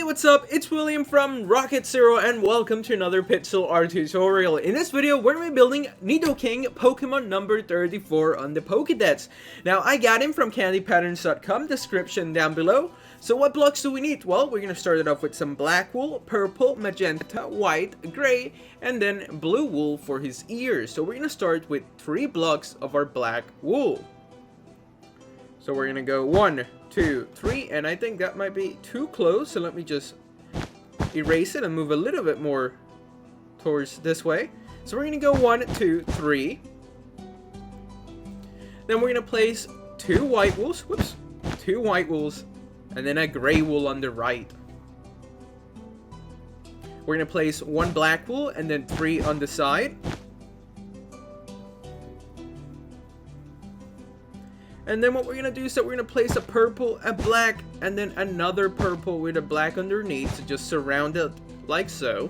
Hey, what's up? It's William from Rocket Zero and welcome to another pixel art tutorial. In this video, we're going to be building Nidoking, Pokemon number 34 on the Pokédex. Now, I got him from candypatterns.com, description down below. So what blocks do we need? Well, we're going to start it off with some black wool, purple, magenta, white, gray, and then blue wool for his ears. So we're going to start with 3 blocks of our black wool. So we're going to go 1, 2, 3, and I think that might be too close, so let me just erase it and move a little bit more towards this way. So we're going to go 1, 2, 3. Then we're going to place 2 white wools, whoops, 2 white wools, and then a gray wool on the right. We're going to place 1 black wool and then 3 on the side. And then what we're going to do is that we're going to place a purple, a black, and then another purple with a black underneath to just surround it like so.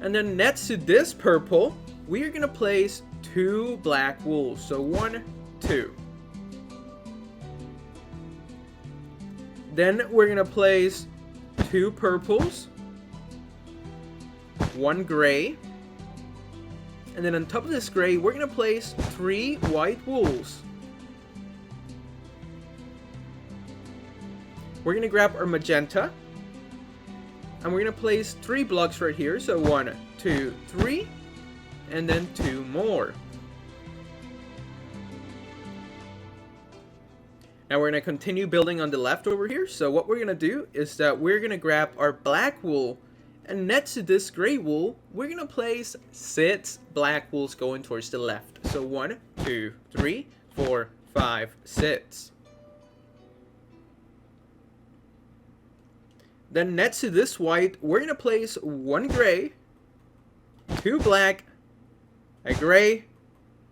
And then next to this purple, we are going to place 2 black wools. So 1, 2. Then we're going to place 2 purples, 1 gray. And then on top of this gray, we're going to place 3 white wools. We're going to grab our magenta. And we're going to place 3 blocks right here. So 1, 2, 3. And then 2 more. Now we're going to continue building on the left over here. So what we're going to do is that we're going to grab our black wool. And next to this gray wool, we're going to place 6 black wools going towards the left. So 1, 2, 3, 4, 5, 6. Then next to this white, we're going to place 1 gray, 2 black, a gray,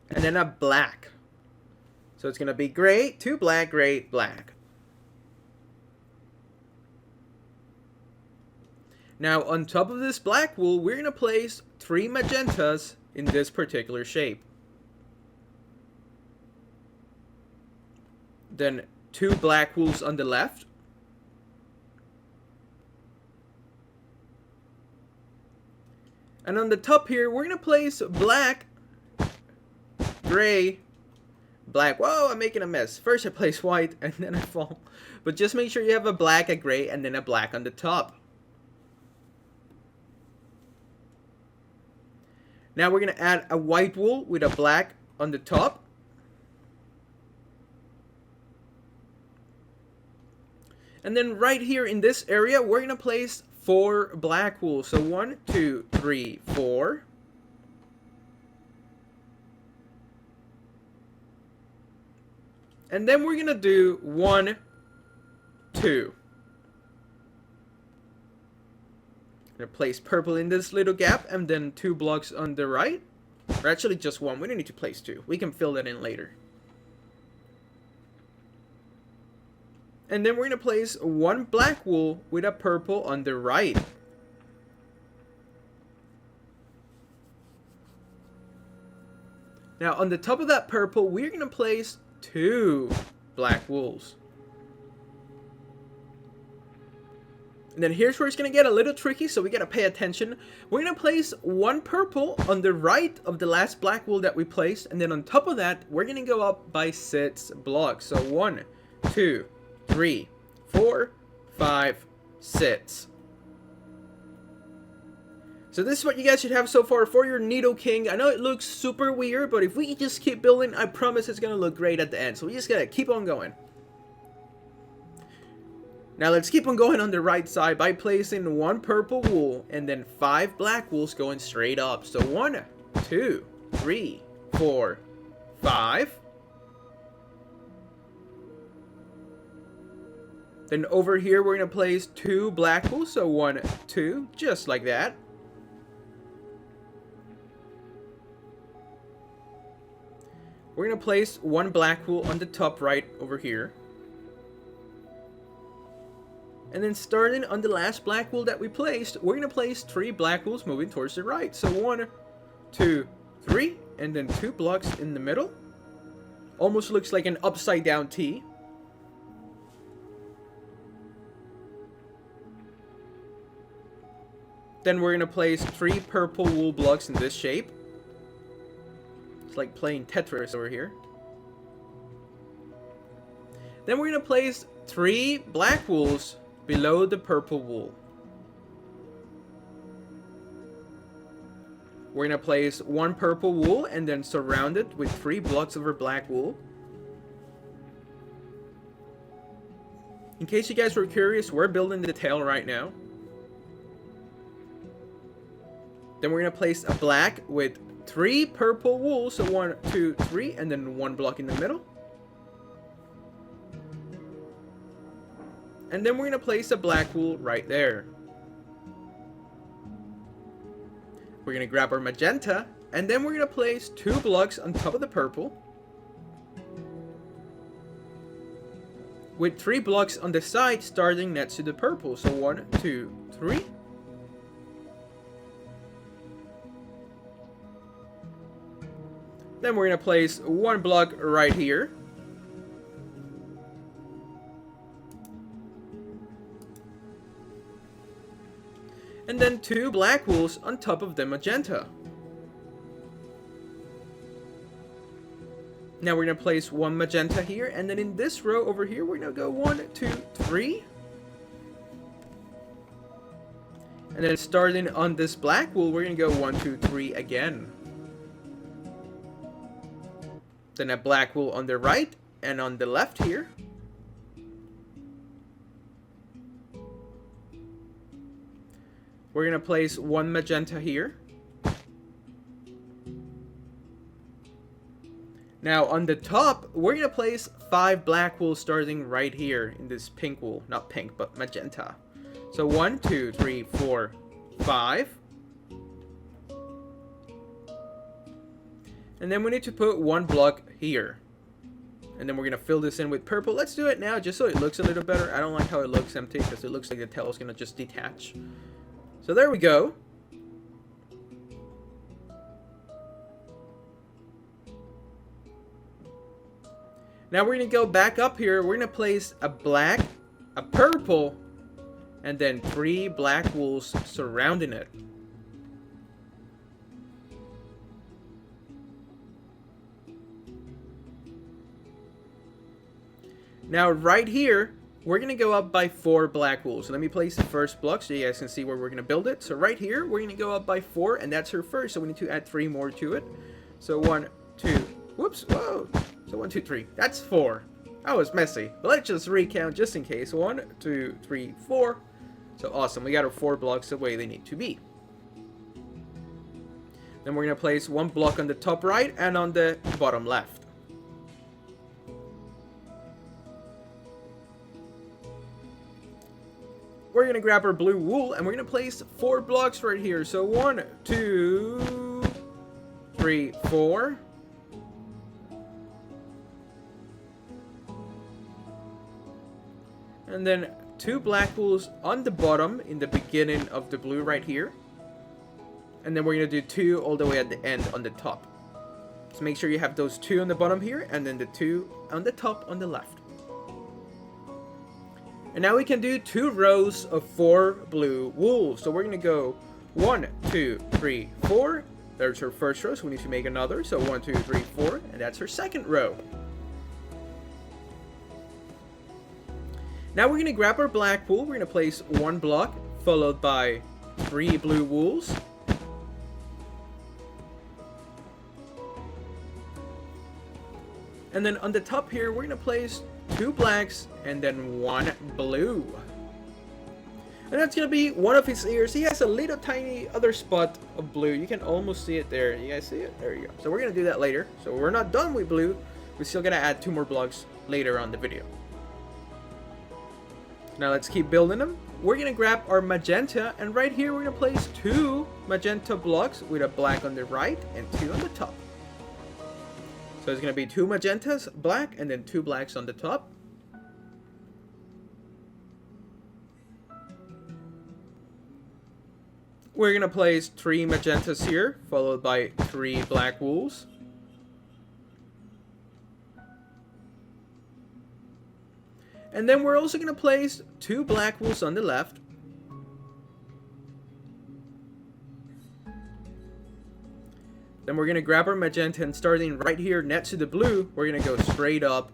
and then a black. So it's going to be gray, 2 black, gray, black. Now, on top of this black wool, we're going to place 3 magentas in this particular shape. Then 2 black wools on the left. And on the top here, we're going to place black, gray, black. Whoa, I'm making a mess. First I place white, and then I fall. But just make sure you have a black, a gray, and then a black on the top. Now we're going to add a white wool with a black on the top. And then right here in this area, we're going to place 4 black wool. So 1, 2, 3, 4. And then we're going to do 1, 2. Place purple in this little gap and then 2 blocks on the right, or actually just 1. We don't need to place 2, we can fill that in later. And then we're going to place 1 black wool with a purple on the right. Now on the top of that purple, we're going to place 2 black wools. And then here's where it's going to get a little tricky, so we got to pay attention. We're going to place 1 purple on the right of the last black wool that we placed. And then on top of that, we're going to go up by 6 blocks. So 1, 2, 3, 4, 5, 6. So this is what you guys should have so far for your Nidoking. I know it looks super weird, but if we just keep building, I promise it's going to look great at the end. So we just got to keep on going. Now let's keep on going on the right side by placing 1 purple wool and then 5 black wools going straight up. So 1, 2, 3, 4, 5. Then over here we're going to place 2 black wools. So 1, 2, just like that. We're going to place 1 black wool on the top right over here. And then starting on the last black wool that we placed, we're going to place 3 black wools moving towards the right. So 1, 2, 3, and then 2 blocks in the middle. Almost looks like an upside down T. Then we're going to place 3 purple wool blocks in this shape. It's like playing Tetris over here. Then we're going to place 3 black wools below the purple wool. We're going to place 1 purple wool and then surround it with 3 blocks of our black wool. In case you guys were curious, we're building the tail right now. Then we're going to place a black with 3 purple wool. So 1, 2, 3, and then 1 block in the middle. And then we're going to place a black wool right there. We're going to grab our magenta, and then we're going to place 2 blocks on top of the purple. With 3 blocks on the side starting next to the purple. So 1, 2, 3. Then we're going to place 1 block right here. And then 2 black wools on top of the magenta. Now we're going to place 1 magenta here, and then in this row over here, we're going to go 1, 2, 3. And then starting on this black wool, we're going to go 1, 2, 3 again. Then a black wool on the right and on the left here. We're going to place 1 magenta here. Now on the top, we're going to place 5 black wool starting right here in this pink wool. Not pink, but magenta. So 1, 2, 3, 4, 5. And then we need to put 1 block here. And then we're going to fill this in with purple. Let's do it now just so it looks a little better. I don't like how it looks empty because it looks like the tail is going to just detach. So there we go. Now we're going to go back up here. We're going to place a black, a purple, and then 3 black wools surrounding it. Now right here, we're going to go up by 4 black wools. So let me place the first block so you guys can see where we're going to build it. So right here, we're going to go up by 4, and that's her first. So we need to add 3 more to it. So 1, 2, whoops, whoa. So 1, 2, 3, that's 4. That was messy. But let's just recount just in case. 1, 2, 3, 4. So awesome, we got our 4 blocks the way they need to be. Then we're going to place 1 block on the top right and on the bottom left. We're going to grab our blue wool and we're going to place 4 blocks right here. So 1, 2, 3, 4. And then 2 black wools on the bottom in the beginning of the blue right here. And then we're going to do 2 all the way at the end on the top. So make sure you have those 2 on the bottom here and then the 2 on the top on the left. And now we can do 2 rows of 4 blue wool. So we're going to go 1, 2, 3, 4. There's her first row, so we need to make another. So 1, 2, 3, 4, and that's her second row. Now we're going to grab our black wool. We're going to place 1 block, followed by 3 blue wools. And then on the top here, we're going to place 2 blacks and then 1 blue. And that's going to be one of his ears. He has a little tiny other spot of blue. You can almost see it there. You guys see it? There you go. So we're going to do that later. So we're not done with blue. We're still going to add 2 more blocks later on the video. Now let's keep building them. We're going to grab our magenta. And right here, we're going to place 2 magenta blocks with a black on the right and 2 on the top. So it's going to be 2 magentas, black, and then 2 blacks on the top. We're going to place 3 magentas here, followed by 3 black wools. And then we're also going to place 2 black wools on the left. Then we're gonna grab our magenta and starting right here next to the blue, we're gonna go straight up,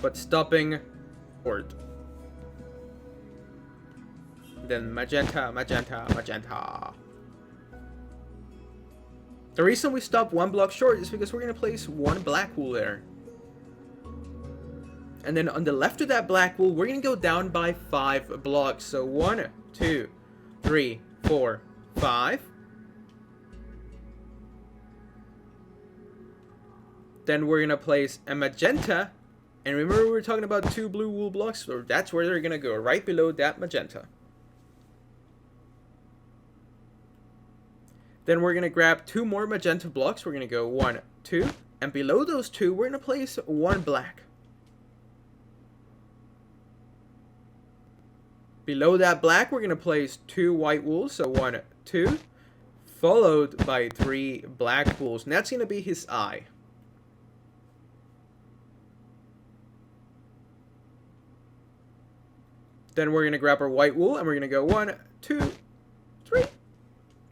but stopping forward. Then magenta, magenta, magenta. The reason we stop one block short is because we're gonna place one black wool there. And then on the left of that black wool, we're gonna go down by 5 blocks. So 1, 2, 3, 4, 5. Then we're gonna place a magenta. And remember we were talking about 2 blue wool blocks, so that's where they're gonna go, right below that magenta. Then we're gonna grab 2 more magenta blocks. We're gonna go 1, 2, and below those 2, we're gonna place 1 black. Below that black, we're gonna place 2 white wools, so 1, 2, followed by 3 black wools, and that's gonna be his eye. Then we're gonna grab our white wool, and we're gonna go 1, 2, 3,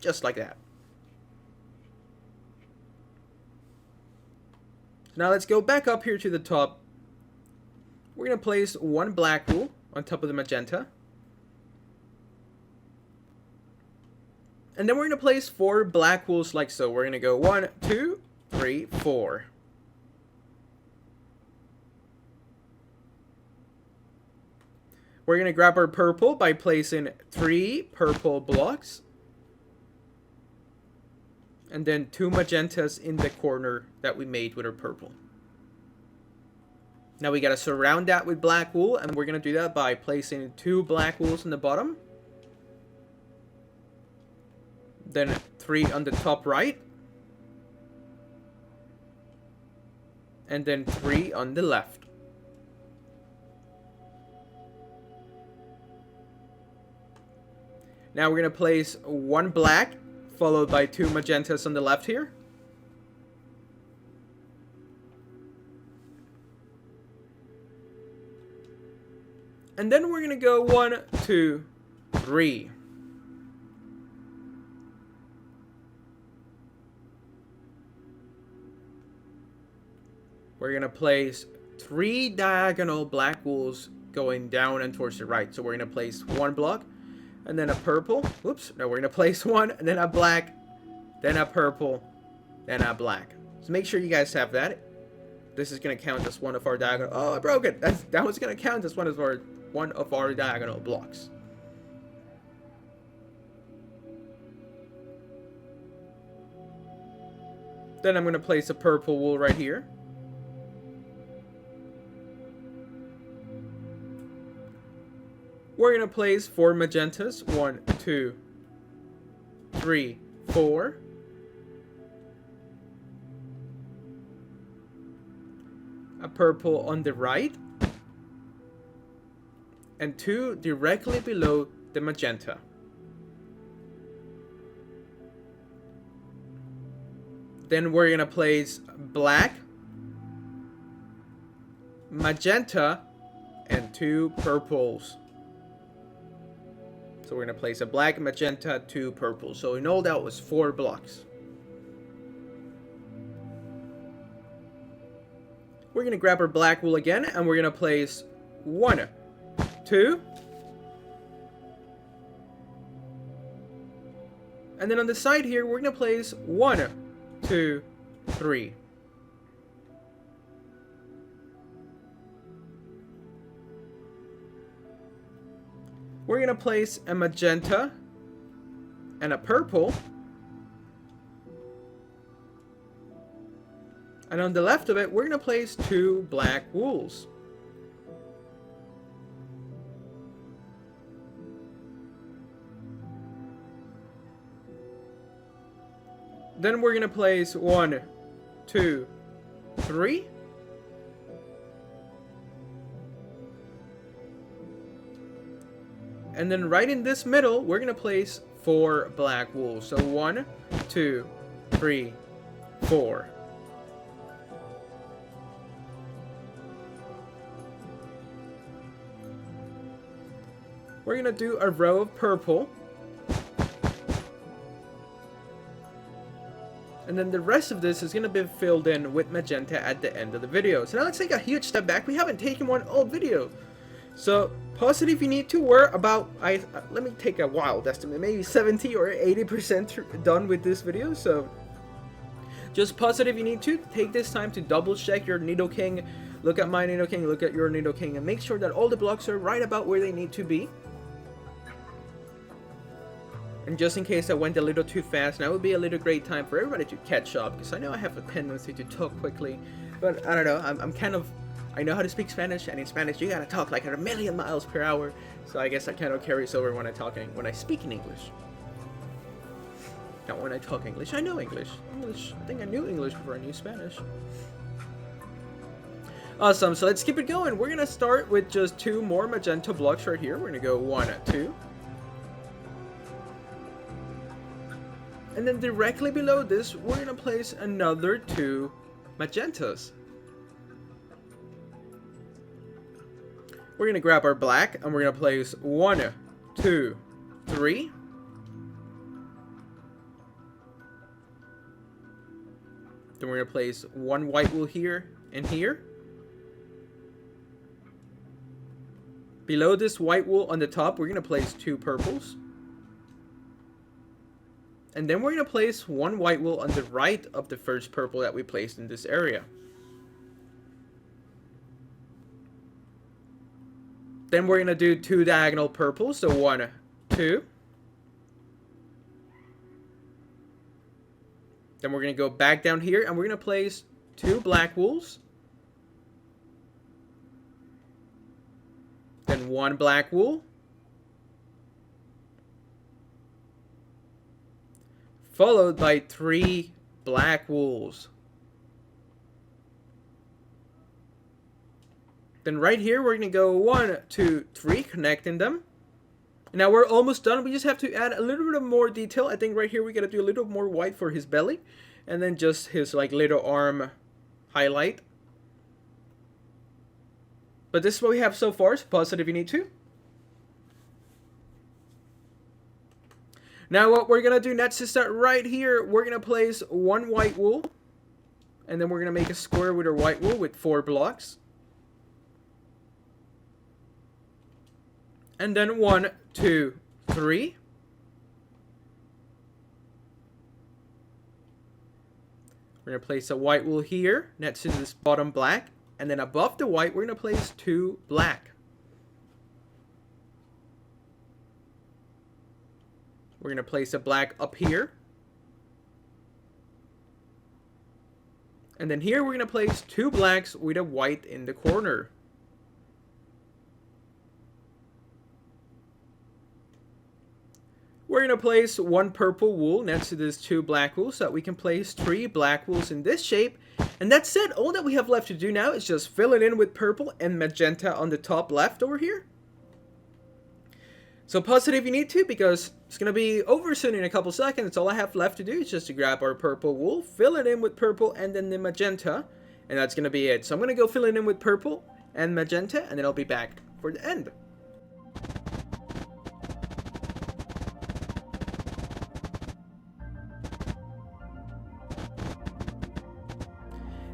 just like that. Now let's go back up here to the top. We're going to place 1 black wool on top of the magenta. And then we're going to place 4 black wools like so. We're going to go 1, 2, 3, 4. We're going to grab our purple by placing 3 purple blocks. And then 2 magentas in the corner that we made with our purple. Now we gotta surround that with black wool, and we're gonna do that by placing 2 black wools in the bottom. Then 3 on the top right. And then 3 on the left. Now we're gonna place 1 black, followed by 2 magentas on the left here. And then we're going to go 1, 2, 3. We're going to place 3 diagonal black wools going down and towards the right. So we're going to place 1 block. And then a purple. Whoops. No, we're going to place 1. And then a black. Then a purple. Then a black. So make sure you guys have that. This is going to count as one of our diagonal. Oh, I broke it. That was going to count as one of our diagonal blocks. Then I'm going to place a purple wool right here. We're going to place 4 magentas. 1, 2, 3, 4. A purple on the right. And 2 directly below the magenta. Then we're going to place black, magenta, and 2 purples. So we're going to place a black, magenta, 2 purples. So in all that was 4 blocks. We're going to grab our black wool again, and we're going to place 1, 2. And then on the side here, we're going to place 1, 2, 3. We're going to place a magenta and a purple. And on the left of it, we're going to place 2 black wools. Then we're going to place 1, 2, 3. And then right in this middle, we're going to place 4 black wools. So 1, 2, 3, 4. We're going to do a row of purple. And then the rest of this is going to be filled in with magenta at the end of the video. So now let's take a huge step back. We haven't taken one all video. So pause it if you need to. We're about, let me take a wild estimate, maybe 70 or 80% done with this video. So just pause it if you need to. Take this time to double check your Nidoking. Look at my Nidoking, look at your Nidoking, and make sure that all the blocks are right about where they need to be. And just in case I went a little too fast, now would be a little great time for everybody to catch up, because I know I have a tendency to talk quickly, but I don't know, I'm kind of, I know how to speak Spanish, and in Spanish you gotta talk like at 1,000,000 miles per hour, so I guess that kind of carries over when I speak in English. Not when I talk English. I know English. I think I knew English before I knew Spanish. Awesome, so let's keep it going. We're gonna start with just 2 more magenta blocks right here. We're gonna go 1, 2. And then directly below this, we're going to place another 2 magentas. We're going to grab our black and we're going to place 1, 2, 3. Then we're going to place 1 white wool here and here. Below this white wool on the top, we're going to place 2 purples. And then we're going to place 1 white wool on the right of the first purple that we placed in this area. Then we're going to do 2 diagonal purples, so 1, 2. Then we're going to go back down here and we're going to place 2 black wools. Then 1 black wool. Followed by 3 black wools. Then right here we're going to go 1, 2, 3, connecting them. Now we're almost done. We just have to add a little bit of more detail. I think right here we got to do a little more white for his belly. And then just his like little arm highlight. But this is what we have so far. So pause it if you need to. Now what we're going to do next is that right here, we're going to place 1 white wool. And then we're going to make a square with our white wool with 4 blocks. And then 1, 2, 3. We're going to place a white wool here next to this bottom black. And then above the white, we're going to place 2 black. We're going to place a black up here. And then here we're going to place 2 blacks with a white in the corner. We're going to place 1 purple wool next to this 2 black wools so that we can place 3 black wools in this shape. And that's it. All that we have left to do now is just fill it in with purple and magenta on the top left over here. So pause it if you need to, because it's going to be over soon in a couple seconds. All I have left to do is just to grab our purple wool, fill it in with purple and then the magenta. And that's going to be it. So I'm going to go fill it in with purple and magenta, and then I'll be back for the end.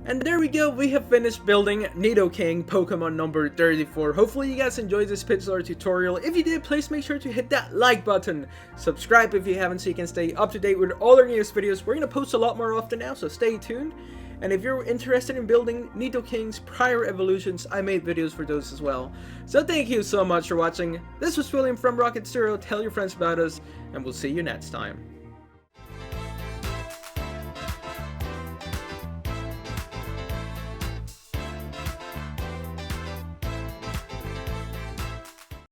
And there we go, we have finished building Nidoking Pokemon number 34. Hopefully you guys enjoyed this pixel art tutorial. If you did, please make sure to hit that like button. Subscribe if you haven't so you can stay up to date with all our newest videos. We're going to post a lot more often now, so stay tuned. And if you're interested in building Nidoking's prior evolutions, I made videos for those as well. So thank you so much for watching. This was William from Rocket Zero. Tell your friends about us, and we'll see you next time.